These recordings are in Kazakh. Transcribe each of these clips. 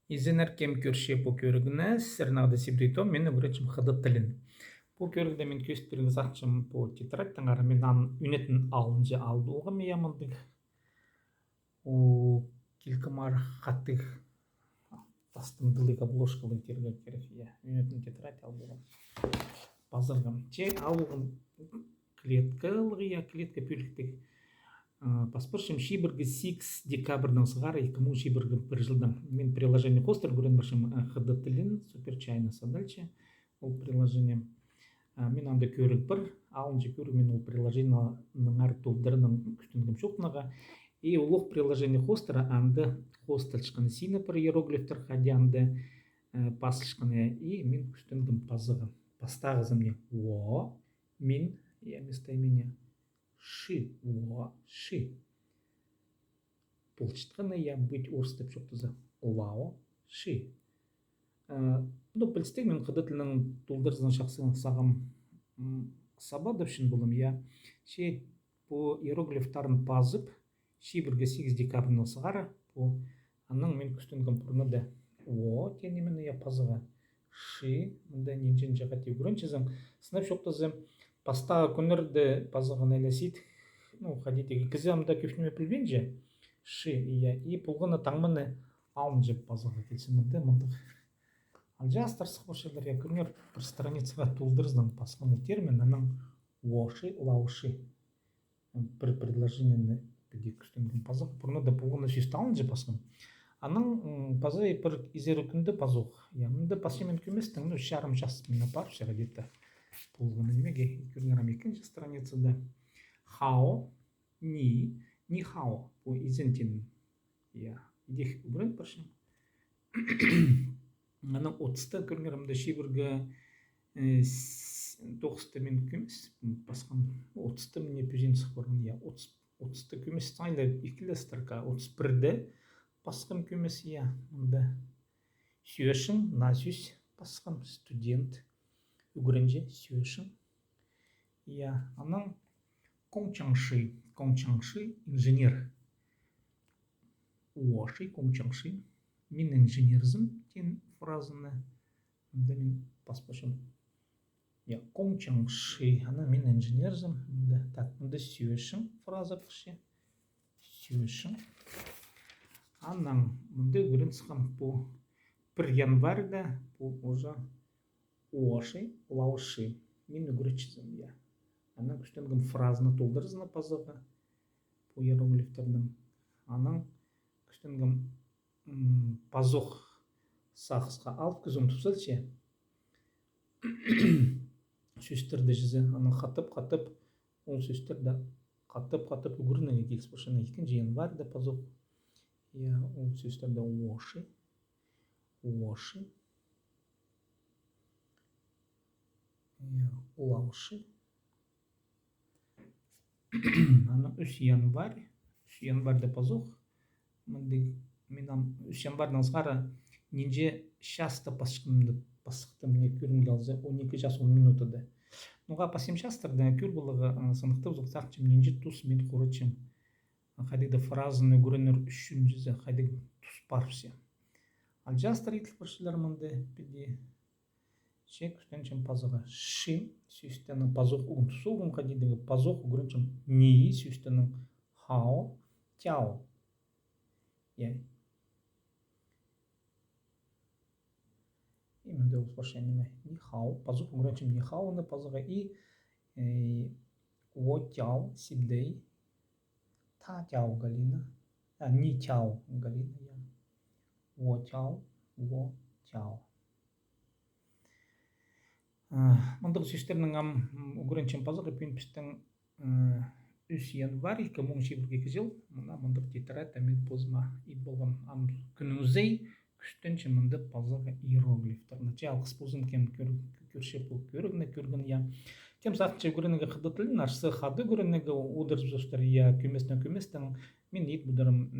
Изенер кем көрше по көрігіні сірнағды сибрейтом мен өгіречім қыды тілін. По көрігді мен көстеріңіз ақчым по тетрадьтың ары мен үнетін алынжы албылғы миямындық. О килкімар қаттық тастымдылық обложкалы тергер керек. Үнетін тетрадь албылғы. Базырғым. Че албылғын клеткалығы, клетка пүліктік. Паспоршым шибіргі 6 декабрьдің сығары 2021 жылдың. Мен приложение қостыр көрін башым қыды тілін, суперчайнысы дальше. Ол приложение. Мен анда көрік бір, алынжы көрік мен ол приложениенің ар толдырының күштінгім шоқныға. И олық приложение қостыра анда қостылшқаны сині бір иероглифтер қади анда пасылшқаны. И мен күштінгім пазығы. Пастағызым не? О, мен, местоимение. Ши, о, ши. Полчитканы я быть орыстап жоқтызы. Лао, ши. Ну, білістек мен қыдытылының толдырзын шақсының сағым сабадып шын болым, я. Ше по иероглифтарын пазып, ши бірге 8 декабрьның сығары, по анның мен күстінгім пұрнады. О, тенемен я пазыға. Ши, мұнда ненжен жағат евгрончызым. Сынап жоқтызым. Пастағы күнірді пазығын әлесейд, ну, қадетегі кізімді көфнеме пілбен же, ши, ия, и пұлғыны таңмыны алын жеп пазығы келсімінді мұндық. Ал жастар сықпашылар, я күнер бір страницаға толдырыздан пасқымы термин, аның уоши, лауши. Бір предложениені біде күстенген пазығы, бұрны да пұлғыны сүйісті алын жеп пасқым. Аның пазығы бір изері күнді пазығы. Я, мұнды пасемен көместің, ну, шарым жас мені бар, шара деді. Полгода немеге көргенрам екінші страницада хао ни хао по изентин я идех бренд баршым ана 30-та көргенрамда шибіргі 9-та мен көмес басқан 30-та мне пүзен сықпарған я 30-та көмес сайлы екілі строка 31-де басқан көмес я мұнда сүйешін насюс басқан студент Угренже сюшин. Я, она Кончанши инженер. Уоши Кончанши. Мин инженерзм тен фразаны. Да мен паспашым. Я Кончанши, она мин инженерзм. Да, так, да сюшин фраза пише. Сюшин. Она, да угренском по 1 январьда по уже Уоши, лауши. Мен үгіречізім, я. Ана күштенгім фразны толдырызына пазығы по иероглифтердің. Аның күштенгім пазық сақысқа алып күзім тұсылше. Сөстерді жізі. Аның қатып, ол сөстерді қатып үгірінеге келіс башына 2 январьда пазық. Я, ол сөстерді уоши. Лауши. Ана 3 январьда пазух. Менам 3 январьдан сғары ненже шаста пасықтым не көрімді алзы 12 жас 10 минутады. Нуға пасем шастырды көр болығы сынықты ұзықтақчым ненже тұс мен құрычым. Қадиді фразыны көрінір үшін жүзі қадиді тұс барпсы. Ал жастар етіл біршілер мұнды біде Чек күштенчен пазығы ши сүйістенің пазық ұғынтысы ұғын қадидегі пазық ұғырынчен неи сүйістенің хао, тяо. Именде ұғыз башенеме не хао, пазық ұғырынчен не хаоны пазығы и о тяо сибдей та тяо галина, не тяо галина, о тяо, Мұндық сөстерінің ұғырынчен пазығы пүйінпістің 3 январь 2021 жыл. Мұндық тетрадь әмен позма ит болған күніңізей күштенші мұнды пазығы иероглифтерні. Алғыс позым кем көрше бұл көрігіні я. Кем сақчы көрінігі қыды тілін, арсы қады көрінігі одырып жостар я көместің мен ет бұдарым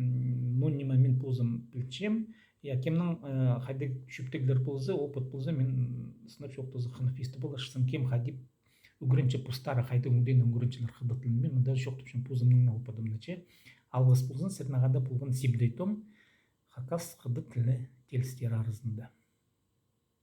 нонима мен позым білчем. Я кемнің қайды шүптегілер болзы, опыт болзы, мен сынап жоқтызы қаныфисті болашысым кем қадип үгірінчі пұстары қайды үңден үгірінчілер қыдатылын мен мұнда жоқтыпшын позымның опытымны че. Алғыс болзын, сірнағада болған сибдейтом Хакас кырдык тилине тегистер арызында.